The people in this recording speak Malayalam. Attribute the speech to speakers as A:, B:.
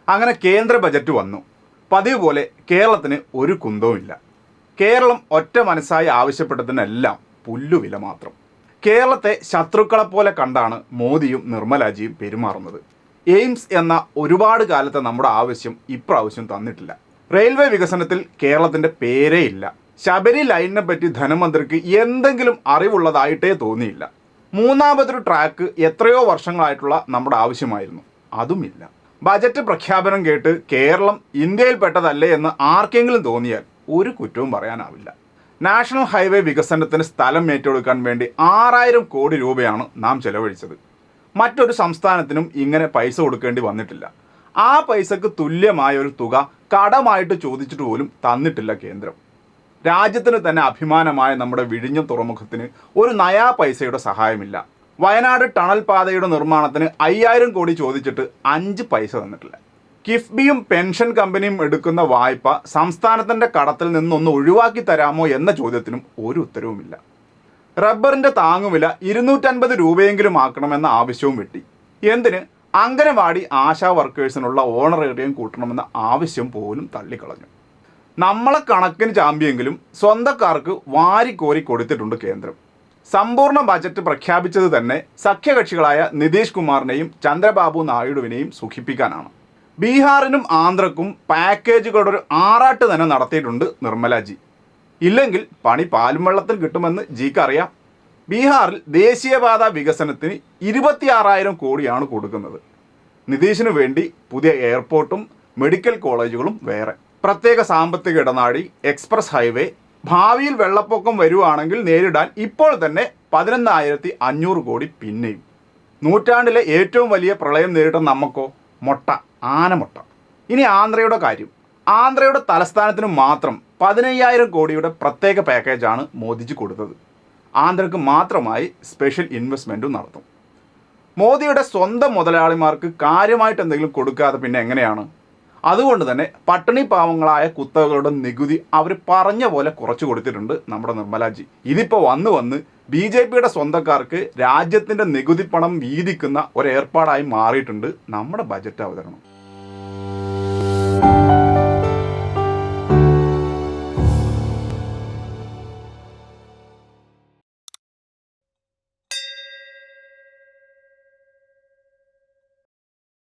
A: അങ്ങനെ കേന്ദ്ര ബജറ്റ് വന്നു. പതിവ് പോലെ കേരളത്തിന് ഒരു കുന്തവുമില്ല. കേരളം ഒറ്റ മനസ്സായി ആവശ്യപ്പെട്ടതിനെല്ലാം പുല്ലുവില മാത്രം. കേരളത്തെ ശത്രുക്കളെപ്പോലെ കണ്ടാണ് മോദിയും നിർമ്മലാജിയും പെരുമാറുന്നത്. എയിംസ് എന്ന ഒരുപാട് കാലത്തെ നമ്മുടെ ആവശ്യം ഇപ്രാവശ്യം തന്നിട്ടില്ല. റെയിൽവേ വികസനത്തിൽ കേരളത്തിൻ്റെ പേരേ ഇല്ല. ശബരി ലൈനിനെ പറ്റി ധനമന്ത്രിക്ക് എന്തെങ്കിലും അറിവുള്ളതായിട്ടേ തോന്നിയില്ല. മൂന്നാമതൊരു ട്രാക്ക് എത്രയോ വർഷങ്ങളായിട്ടുള്ള നമ്മുടെ ആവശ്യമായിരുന്നു, അതുമില്ല. ബജറ്റ് പ്രഖ്യാപനം കേട്ട് കേരളം ഇന്ത്യയിൽപ്പെട്ടതല്ലേ എന്ന് ആർക്കെങ്കിലും തോന്നിയാൽ ഒരു കുറ്റവും പറയാനാവില്ല. നാഷണൽ ഹൈവേ വികസനത്തിന് സ്ഥലം ഏറ്റെടുക്കാൻ വേണ്ടി 6000 കോടി രൂപയാണ് നാം ചെലവഴിച്ചത്. മറ്റൊരു സംസ്ഥാനത്തിനും ഇങ്ങനെ പൈസ കൊടുക്കേണ്ടി വന്നിട്ടില്ല. ആ പൈസക്ക് തുല്യമായ ഒരു തുക കടമായിട്ട് ചോദിച്ചിട്ട് പോലും തന്നിട്ടില്ല കേന്ദ്രം. രാജ്യത്തിന് തന്നെ അഭിമാനമായ നമ്മുടെ വിഴിഞ്ഞം തുറമുഖത്തിന് ഒരു നയാ പൈസയുടെ സഹായമില്ല. വയനാട് ടണൽ പാതയുടെ നിർമ്മാണത്തിന് 5000 കോടി ചോദിച്ചിട്ട് 5 പൈസ തന്നിട്ടില്ല. കിഫ്ബിയും പെൻഷൻ കമ്പനിയും എടുക്കുന്ന വായ്പ സംസ്ഥാനത്തിൻ്റെ കടത്തിൽ നിന്നൊന്ന് ഒഴിവാക്കി തരാമോ എന്ന ചോദ്യത്തിനും ഒരു ഉത്തരവുമില്ല. റബ്ബറിൻ്റെ താങ്ങുവില 250 രൂപയെങ്കിലും ആക്കണമെന്ന ആവശ്യവും വെട്ടി. എന്തിന്? അംഗനവാടി ആശാ വർക്കേഴ്സിനുള്ള ഓണറേറിയം കൂട്ടണമെന്ന ആവശ്യം പോലും തള്ളിക്കളഞ്ഞു. നമ്മളെ കണക്കിന് ചാമ്പിയെങ്കിലും സ്വന്തക്കാർക്ക് വാരിക്കോരി കൊടുത്തിട്ടുണ്ട് കേന്ദ്രം. സമ്പൂർണ്ണ ബജറ്റ് പ്രഖ്യാപിച്ചത് തന്നെ സഖ്യകക്ഷികളായ നിതീഷ് കുമാറിനെയും ചന്ദ്രബാബു നായിഡുവിനെയും സുഖിപ്പിക്കാനാണ്. ബീഹാറിനും ആന്ധ്രക്കും പാക്കേജുകളുടെ ഒരു ആറാട്ട് തന്നെ നടത്തിയിട്ടുണ്ട് നിർമ്മലാജി. ഇല്ലെങ്കിൽ പണി പാലും വെള്ളത്തിൽ കിട്ടുമെന്ന് ജിക്ക് അറിയാം. ബീഹാറിൽ ദേശീയപാത വികസനത്തിന് 26,000 കോടിയാണ് കൊടുക്കുന്നത്. നിതീഷിന് വേണ്ടി പുതിയ എയർപോർട്ടും മെഡിക്കൽ കോളേജുകളും വേറെ, പ്രത്യേക സാമ്പത്തിക ഇടനാഴി, എക്സ്പ്രസ് ഹൈവേ, ഭാവിയിൽ വെള്ളപ്പൊക്കം വരുവാണെങ്കിൽ നേരിടാൻ ഇപ്പോൾ തന്നെ 11,500 കോടി പിന്നെയും. നൂറ്റാണ്ടിലെ ഏറ്റവും വലിയ പ്രളയം നേരിടുന്ന നമുക്കോ മൊട്ട, ആനമൊട്ട. ഇനി ആന്ധ്രയുടെ കാര്യം. ആന്ധ്രയുടെ തലസ്ഥാനത്തിന് മാത്രം 15,000 കോടിയുടെ പ്രത്യേക പാക്കേജാണ് മോദിജി കൊടുത്തത്. ആന്ധ്രക്ക് മാത്രമായി സ്പെഷ്യൽ ഇൻവെസ്റ്റ്മെൻറ്റും നടത്തും. മോദിയുടെ സ്വന്തം മുതലാളിമാർക്ക് കാര്യമായിട്ട് എന്തെങ്കിലും കൊടുക്കാതെ പിന്നെ എങ്ങനെയാണ്? അതുകൊണ്ട് തന്നെ പട്ടിണി പാവങ്ങളായ കുത്തകളുടെ നികുതി അവർ പറഞ്ഞ പോലെ കുറച്ച് കൊടുത്തിട്ടുണ്ട് നമ്മുടെ നിർമ്മലാജി. ഇതിപ്പോൾ വന്ന് BJPയുടെ സ്വന്തക്കാർക്ക് രാജ്യത്തിൻ്റെ നികുതി പണം വീതിക്കുന്ന ഒരു ഏർപ്പാടായി മാറിയിട്ടുണ്ട് നമ്മുടെ ബജറ്റ് അവതരണം.